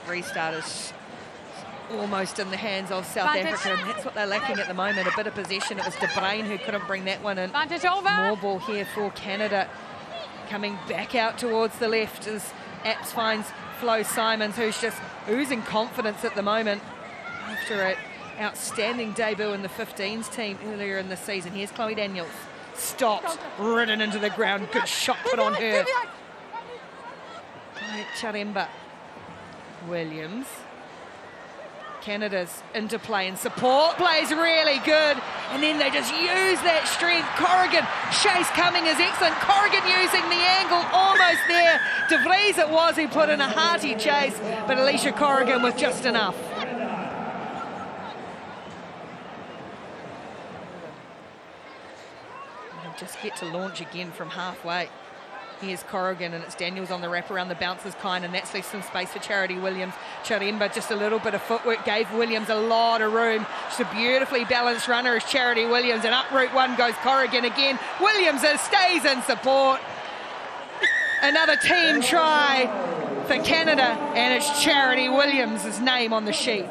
restart is almost in the hands of South Africa, and that's what they're lacking at the moment, a bit of possession. It was De Bruyne who couldn't bring that one in. Advantage over. More ball here for Canada. Coming back out towards the left as Apps finds Flo Simons, who's just oozing confidence at the moment after an outstanding debut in the 15s team earlier in the season. Here's Chloe Daniels. Stopped, ridden into the ground. Good shot put on her by Charemba. Williams. Canada's interplay and support plays really good, and then they just use that strength. Corrigan, chase coming is excellent. Corrigan using the angle, almost there. De Vries it was who put in a hearty chase, but Alicia Corrigan with just enough. They'll just get to launch again from halfway. Here's Corrigan, and it's Daniels on the wrap around the bounces kind, and that's left some space for Charity Williams. Charemba, just a little bit of footwork, gave Williams a lot of room. Just a beautifully balanced runner is Charity Williams, and up route one goes Corrigan again. Williams stays in support. Another team try for Canada, and it's Charity Williams' name on the sheet.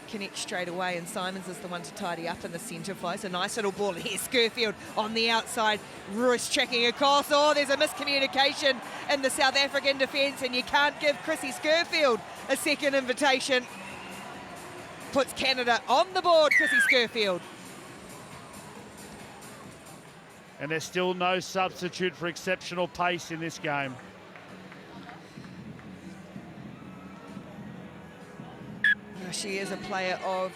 Connect straight away, and Simons is the one to tidy up in the centre. Flies a nice little ball here. Skirfield on the outside. Royce checking across. Oh, there's a miscommunication in the South African defence, and you can't give Chrissy Skirfield a second invitation. Puts Canada on the board, Chrissy Skirfield. And there's still no substitute for exceptional pace in this game. She is a player of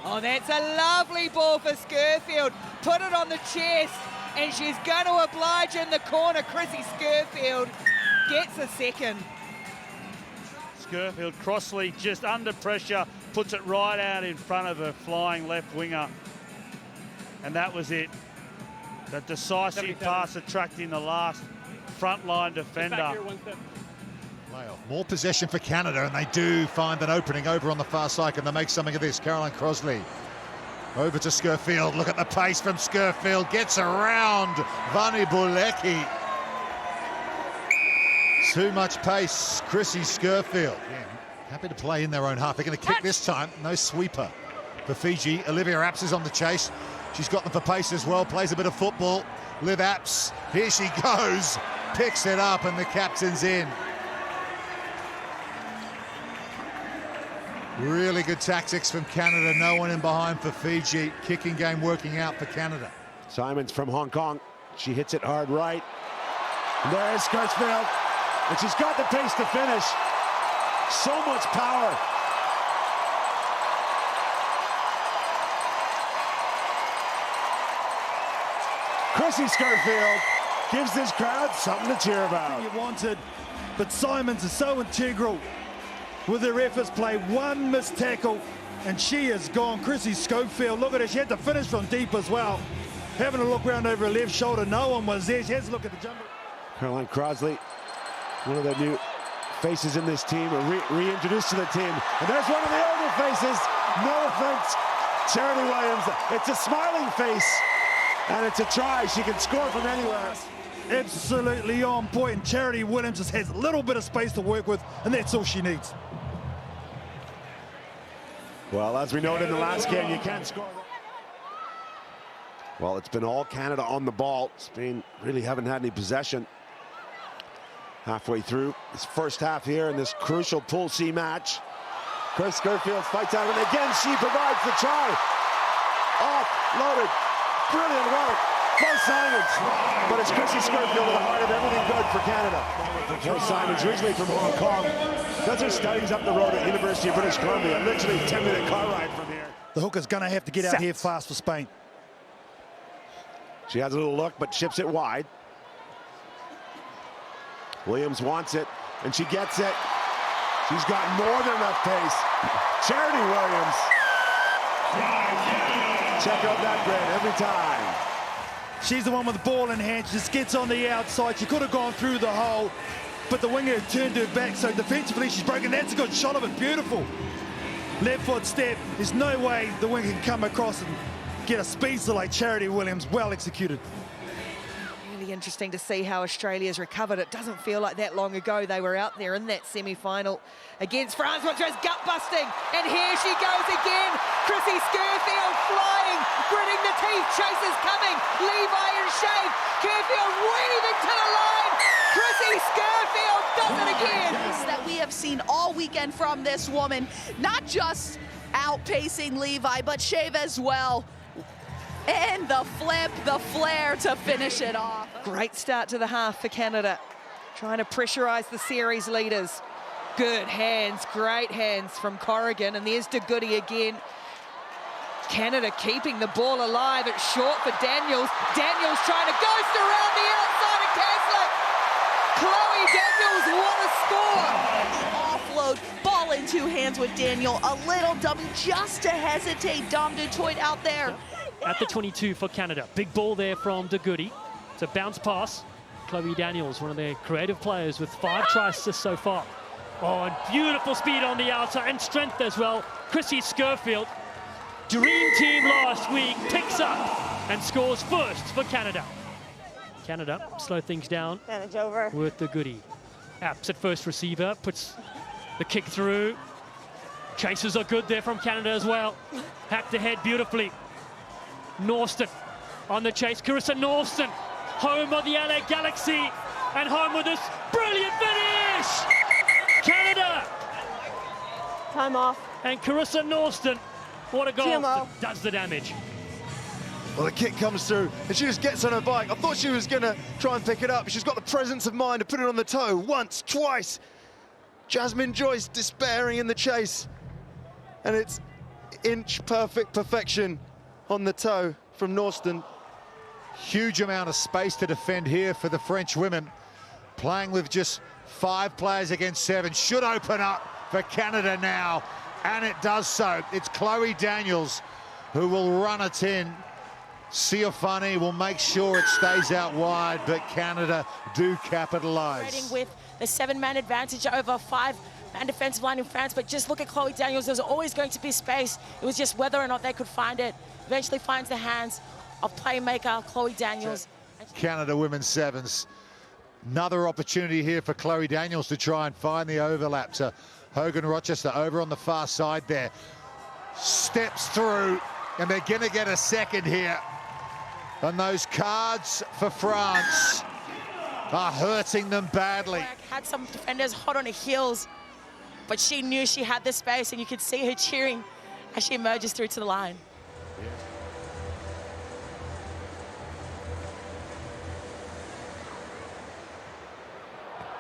oh, that's a lovely ball for Skirfield. Put it on the chest, and she's going to oblige in the corner. Chrissy Skirfield gets a second. Skirfield, Crossley just under pressure, puts it right out in front of a flying left winger. And that was it. The decisive pass attracting the last frontline defender. More possession for Canada, and they do find an opening over on the far side. Can they make something of this? Caroline Crossley over to Skirfield. Look at the pace from Skirfield. Gets around Vani Bulecki. Too much pace. Chrissy Skirfield. Yeah, happy to play in their own half. They're going to kick this time. No sweeper for Fiji. Olivia Apps is on the chase. She's got them for pace as well. Plays a bit of football. Liv Apps. Here she goes. Picks it up, and the captain's in. Really good tactics from Canada. No one in behind for Fiji. Kicking game working out for Canada. Simons from Hong Kong. She hits it hard right. And there's Skirfield. And she's got the pace to finish. So much power. Chrissy Skirfield gives this crowd something to cheer about. You wanted, but Simons is so integral with her efforts. Play one missed tackle, and she is gone. Chrissy Skirfield, look at her. She had to finish from deep as well. Having a look around over her left shoulder, no one was there. She has to look at the jumper. Caroline Crossley, one of the new faces in this team, reintroduced to the team. And there's one of the older faces. No offense, Charity Williams. It's a smiling face. And it's a try. She can score from anywhere. Absolutely on point. And Charity Williams just has a little bit of space to work with, and that's all she needs. Well, as we noted in the last game, you can't score. Well, it's been all Canada on the ball. Spain really haven't had any possession. Halfway through this first half here in this crucial Pool C match. Chris Skirfield fights out, and again she provides the try. Off-loaded. Brilliant work. Flo Simons. But it's Chrissy Skirfield with the heart of everything good for Canada. Flo Simons, originally from Hong Kong, does her studies up the road at University of British Columbia. Literally a 10-minute car ride from here. The hooker's going to have to get out here fast for Spain. She has a little look, but chips it wide. Williams wants it, and she gets it. She's got more than enough pace. Charity Williams. Check out that grid every time. She's the one with the ball in hand. She just gets on the outside. She could have gone through the hole, but the winger turned her back, so defensively she's broken. That's a good shot of it. Beautiful. Left foot step. There's no way the winger can come across and get a speedster like Charity Williams. Well executed. Really Pretty interesting to see how Australia's recovered. It doesn't feel like that long ago they were out there in that semi-final against France, which was gut-busting. And here she goes again. Chrissy Skerfield flying, gritting the teeth. Chasers coming. Levi and Shave. Kerfield weaving to the line. Chrissy Skerfield does it again. That we have seen all weekend from this woman, not just outpacing Levi, but Shave as well. And the flip, the flare to finish it off. Great start to the half for Canada. Trying to pressurise the series leaders. Good hands, great hands from Corrigan. And there's De Goody again. Canada keeping the ball alive. It's short for Daniels. Daniels trying to ghost around the outside of Caslick. Chloe Daniels, what a score! Offload, ball in two hands with Daniel. A little dummy just to hesitate. Dom Detroit out there. At the 22 for Canada. Big ball there from De Goody. It's a bounce pass. Chloe Daniels, one of their creative players with 5 try assists so far. Oh, and beautiful speed on the outside and strength as well. Chrissy Skerfield, dream team last week, picks up and scores first for Canada. Canada slow things down over with De Goody. Apps at first receiver, puts the kick through. Chases are good there from Canada as well. Hacked ahead beautifully. Norston on the chase. Carissa Norston, home of the LA Galaxy, and home with this brilliant finish! Canada! Time off. And Carissa Norston, what a goal, GMO. does the damage. Well, the kick comes through, and she just gets on her bike. I thought she was going to try and pick it up. She's got the presence of mind to put it on the toe once, twice. Jasmine Joyce despairing in the chase. And it's inch-perfect perfection on the toe from Norston. Huge amount of space to defend here for the French women. Playing with just 5 players against 7. Should open up for Canada now, and it does so. It's Chloe Daniels who will run it in. Siofani will make sure it stays out wide, but Canada do capitalise. With the 7-man advantage over 5-man defensive line in France, but just look at Chloe Daniels. There's always going to be space. It was just whether or not they could find it. Eventually finds the hands of playmaker Chloe Daniels. Canada Women's Sevens. Another opportunity here for Chloe Daniels to try and find the overlap to Hogan Rochester over on the far side there. Steps through, and they're going to get a second here. And those cards for France are hurting them badly. Had some defenders hot on her heels, but she knew she had the space, and you could see her cheering as she emerges through to the line.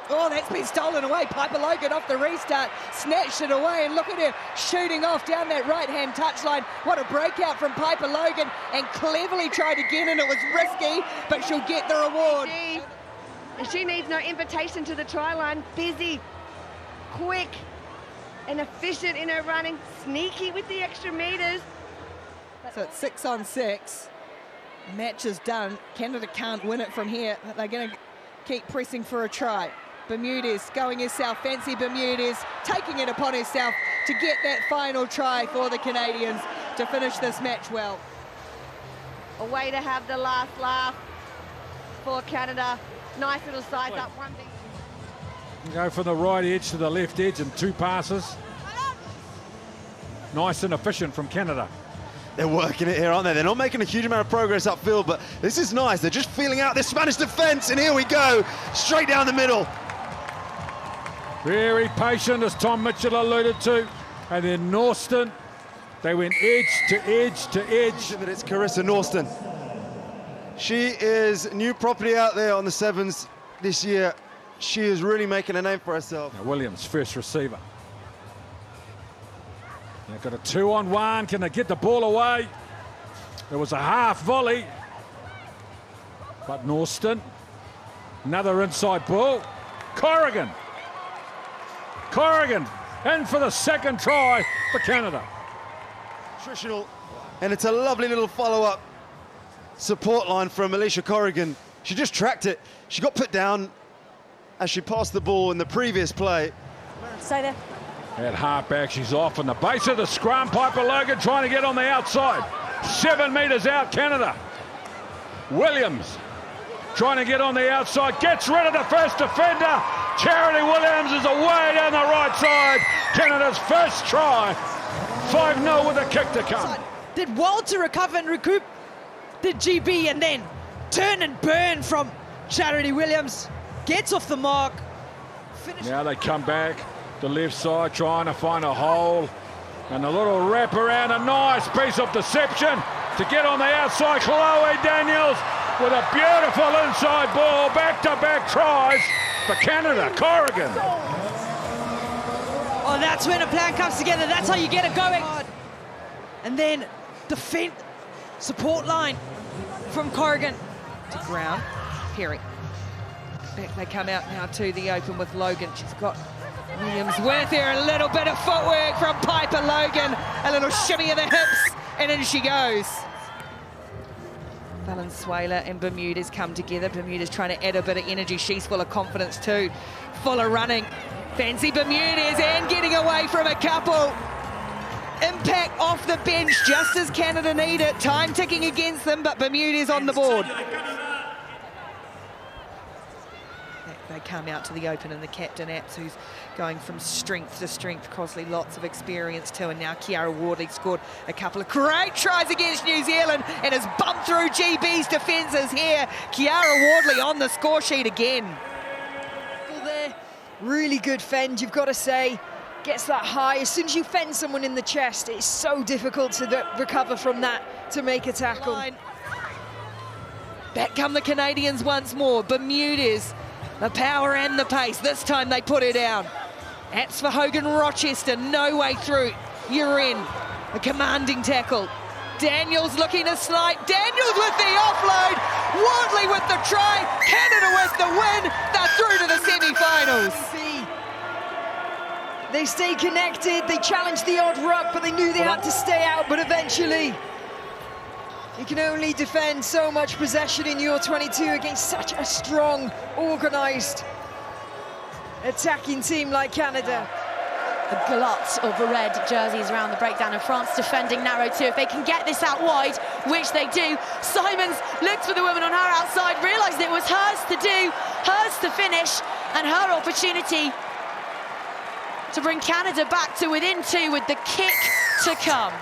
Oh, that's been stolen away. Piper Logan off the restart, snatched it away, and look at her shooting off down that right-hand touchline. What a breakout from Piper Logan, and cleverly tried again, and it was risky, but she'll get the reward. She needs no invitation to the try line. Busy, quick, and efficient in her running, sneaky with the extra meters. So it's 6 on 6. Match is done. Canada can't win it from here. They're going to keep pressing for a try. Bermudez going herself, Fancy Bermudez taking it upon herself to get that final try for the Canadians to finish this match well. A way to have the last laugh for Canada. Nice little size up, one big. Go from the right edge to the left edge in 2 passes. Nice and efficient from Canada. They're working it here, aren't they? They're not making a huge amount of progress upfield, but this is nice. They're just feeling out this Spanish defense, and here we go, straight down the middle. Very patient, as Tom Mitchell alluded to. And then Norston, they went edge to edge to edge. That it's Carissa Norston. She is new property out there on the Sevens this year. She is really making a name for herself. Now Williams, first receiver. They've got a 2-on-1. Can they get the ball away? It was a half volley. But Norston, another inside ball. Corrigan in for the second try for Canada. Nutritional, and it's a lovely little follow-up support line from Alicia Corrigan. She just tracked it. She got put down as she passed the ball in the previous play. Stay there. At halfback, she's off on the base of the scrum. Piper Logan trying to get on the outside. 7 meters out, Canada. Williams trying to get on the outside, gets rid of the first defender. Charity Williams is away down the right side. Canada's first try. 5-0 with a kick to come. Did well to recover and recoup. Did GB, and then turn and burn from Charity Williams. Gets off the mark. Now they come back. The left side trying to find a hole. And a little wrap around, a nice piece of deception to get on the outside. Chloe Daniels with a beautiful inside ball. Back-to-back tries for Canada. Corrigan. Oh, that's when a plan comes together. That's how you get it going. And then defend support line from Corrigan. To ground. Perry. Back they come out now to the open with Logan. She's got Williams with her. A little bit of footwork from Piper Logan. A little shimmy of the hips. And in she goes. Valenzuela and Bermuda's come together. Bermuda's trying to add a bit of energy. She's full of confidence too. Full of running. Fancy Bermuda's and getting away from a couple. Impact off the bench just as Canada need it. Time ticking against them, but Bermuda's on the board. They come out to the open, and the captain, Apps, who's going from strength to strength. Crosley, lots of experience too, and now Kiara Wardley scored a couple of great tries against New Zealand and has bumped through GB's defences here. Kiara Wardley on the score sheet again. There, really good fend, you've got to say. Gets that high. As soon as you fend someone in the chest, it's so difficult to recover from that to make a tackle. Back come the Canadians once more. Bermuda's the power and the pace. This time they put her down. Apps for Hogan Rochester, no way through. You're in. A commanding tackle. Daniels looking to slide. Daniels with the offload. Wardley with the try. Canada with the win. They're through to the semi-finals. They stay connected. They challenged the odd ruck, but they knew they had to stay out. But eventually, you can only defend so much possession in your 22 against such a strong, organised, attacking team like Canada. A glut of red jerseys around the breakdown, and France defending narrow too. If they can get this out wide, which they do, Simons looked for the woman on her outside, realised it was hers to do, hers to finish, and her opportunity to bring Canada back to within 2 with the kick to come.